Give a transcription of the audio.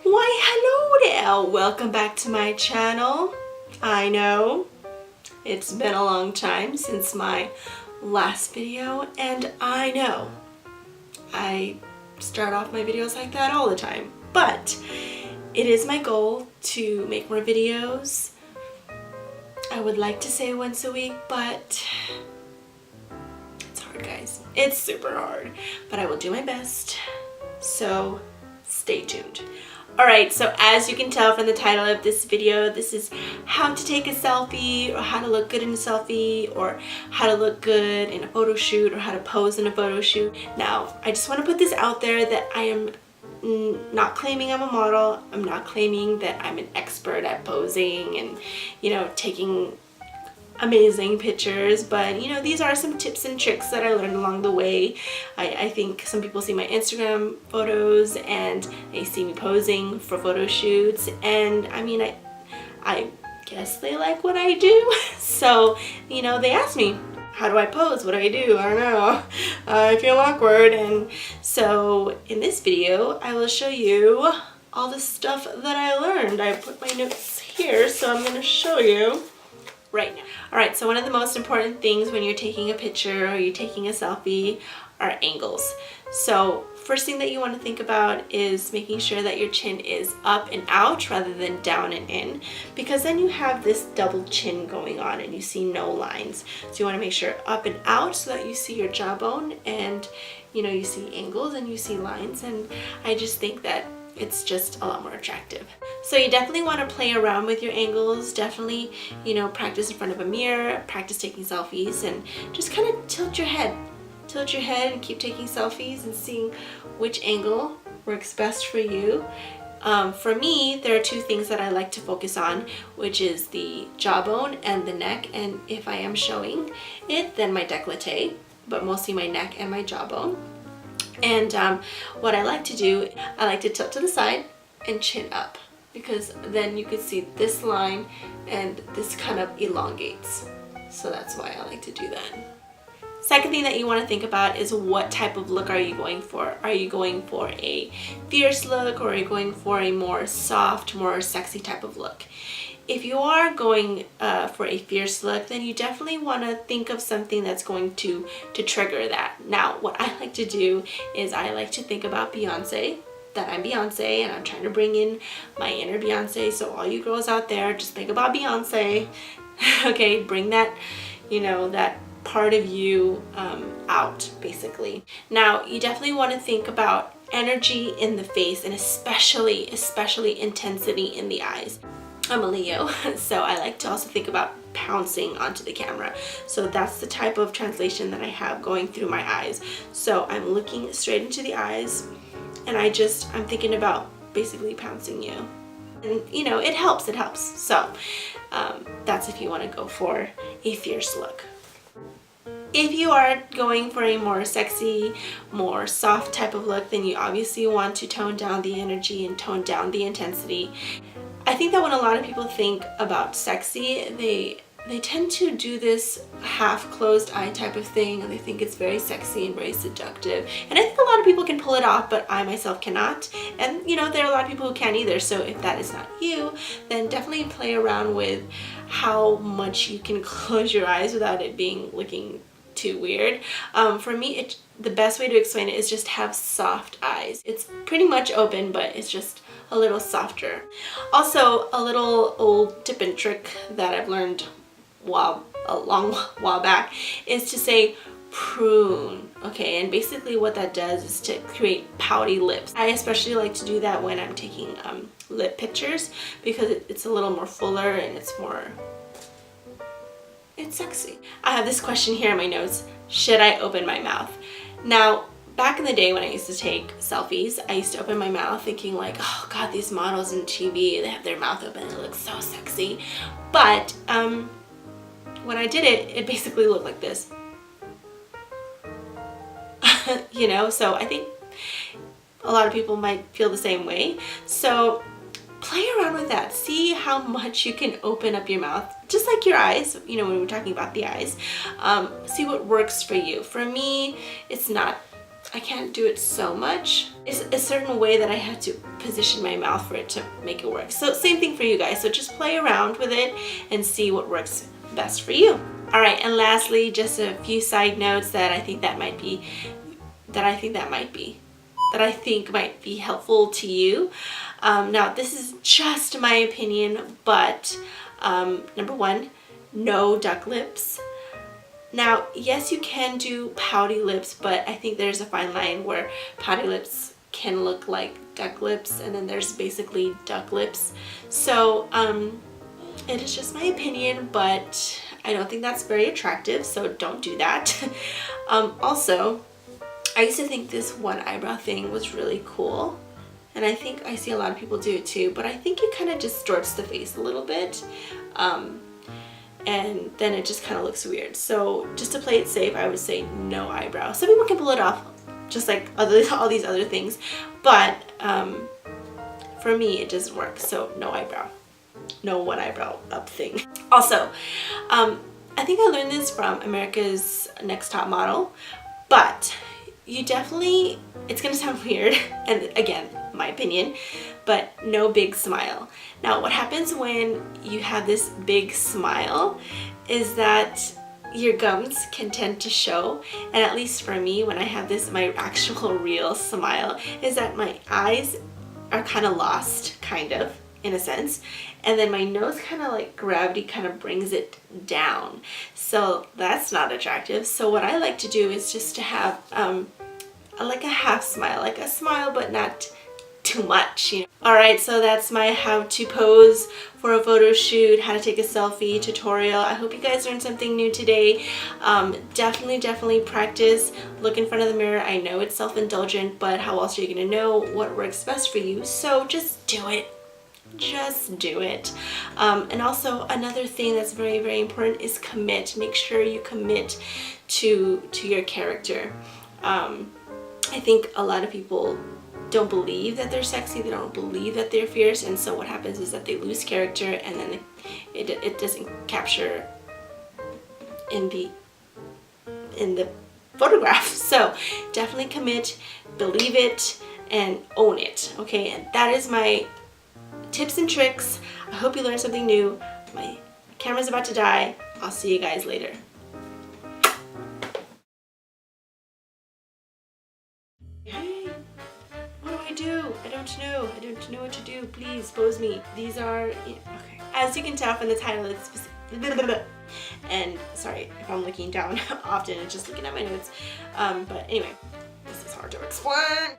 Why, hello there! Welcome back to my channel. I know it's been a long time since my last video, and I know I start off my videos like that all the time, but it is my goal to make more videos. I would like to say once a week, but it's hard, guys. It's super hard, but I will do my best, so stay tuned. Alright, so as you can tell from the title of this video, this is how to take a selfie, or how to look good in a selfie, or how to look good in a photo shoot, or how to pose in a photo shoot. Now, I just want to put this out there that I am not claiming I'm a model. I'm not claiming that I'm an expert at posing and, you know, taking amazing pictures, but you know, these are some tips and tricks that I learned along the way. I think some people see my Instagram photos and they see me posing for photo shoots, and I mean, I guess they like what I do. So, you know, they ask me, how do I pose? What do I do? I don't know. I feel awkward. And so in this video, I will show you all the stuff that I learned. I put my notes here, so I'm going to show you right now. Alright, so one of the most important things when you're taking a picture or you're taking a selfie are angles. So first thing that you want to think about is making sure that your chin is up and out rather than down and in, because then you have this double chin going on and you see no lines. So you want to make sure up and out so that you see your jawbone and, you know, you see angles and you see lines, and I just think that it's just a lot more attractive. So you definitely want to play around with your angles. Definitely, you know, practice in front of a mirror, practice taking selfies, and just kind of tilt your head. Tilt your head and keep taking selfies and seeing which angle works best for you. For me, there are two things that I like to focus on, which is the jawbone and the neck, and if I am showing it, then my décolleté, but mostly my neck and my jawbone. And what I like to do, I like to tilt to the side and chin up, because then you can see this line and this kind of elongates. So that's why I like to do that. Second thing that you want to think about is what type of look are you going for? Are you going for a fierce look, or are you going for a more soft, more sexy type of look? If you are going for a fierce look, then you definitely want to think of something that's going to trigger that. Now, what I like to do is I like to think about Beyonce, that I'm Beyonce and I'm trying to bring in my inner Beyonce. So all you girls out there, just think about Beyonce. Okay, bring that, you know, that part of you out, basically. Now, you definitely want to think about energy in the face, and especially intensity in the eyes. I'm a Leo, so I like to also think about pouncing onto the camera. So that's the type of translation that I have going through my eyes. So I'm looking straight into the eyes, and I'm thinking about basically pouncing you. And you know, it helps. So that's if you want to go for a fierce look. If you are going for a more sexy, more soft type of look, then you obviously want to tone down the energy and tone down the intensity. I think that when a lot of people think about sexy, they tend to do this half closed eye type of thing, and they think it's very sexy and very seductive. And I think a lot of people can pull it off, but I myself cannot. And you know, there are a lot of people who can't either. So if that is not you, then definitely play around with how much you can close your eyes without it looking too weird. For me, the best way to explain it is just have soft eyes. It's pretty much open, but it's just a little softer. Also, a little old tip and trick that I've learned a long while back is to say prune. Okay, and basically what that does is to create pouty lips. I especially like to do that when I'm taking lip pictures, because it's a little more fuller and it's sexy. I have this question here in my notes: should I open my mouth? Now, back in the day when I used to take selfies, I used to open my mouth thinking like, oh god, these models in TV, they have their mouth open, it looks so sexy. But when I did it, it basically looked like this. You know, so I think a lot of people might feel the same way. So play around with that. See how much you can open up your mouth, just like your eyes, you know, when we're talking about the eyes. See what works for you. For me, it's not I can't do it so much. It's a certain way that I have to position my mouth for it to make it work. So same thing for you guys. So just play around with it and see what works best for you. All right, and lastly, just a few side notes that I think might be helpful to you. Now this is just my opinion, but number one, no duck lips. Now, yes, you can do pouty lips, but I think there's a fine line where pouty lips can look like duck lips, and then there's basically duck lips. So it is just my opinion, but I don't think that's very attractive, so don't do that. Also, I used to think this one eyebrow thing was really cool, and I think I see a lot of people do it too, but I think it kind of distorts the face a little bit. And then it just kind of looks weird. So just to play it safe, I would say no eyebrow. Some people can pull it off, just like all these other things, but for me it doesn't work. So no eyebrow, no one eyebrow up thing. Also, I think I learned this from America's Next Top Model, but you definitely, it's gonna sound weird, and again, my opinion, but no big smile. Now what happens when you have this big smile is that your gums can tend to show, and at least for me, when I have this, my actual real smile, is that my eyes are kind of lost, kind of, in a sense, and then my nose kind of like gravity kind of brings it down. So that's not attractive. So what I like to do is just to have like a half smile, like a smile but not too much, you know. Alright, so that's my how to pose for a photo shoot, how to take a selfie tutorial. I hope you guys learned something new today. Definitely practice. Look in front of the mirror. I know it's self-indulgent, but how else are you going to know what works best for you? So just do it. Just do it. And also another thing that's very important is commit. Make sure you commit to your character. I think a lot of people don't believe that they're sexy, they don't believe that they're fierce, and so what happens is that they lose character, and then it doesn't capture in the photograph. So definitely commit, believe it, and own it. Okay, and that is my tips and tricks. I hope you learned something new. My camera's about to die. I'll see you guys later. I don't know what to do. Please pose me. These are, okay. As you can tell from the title, it's and sorry if I'm looking down often, it's just looking at my notes. But anyway, this is hard to explain.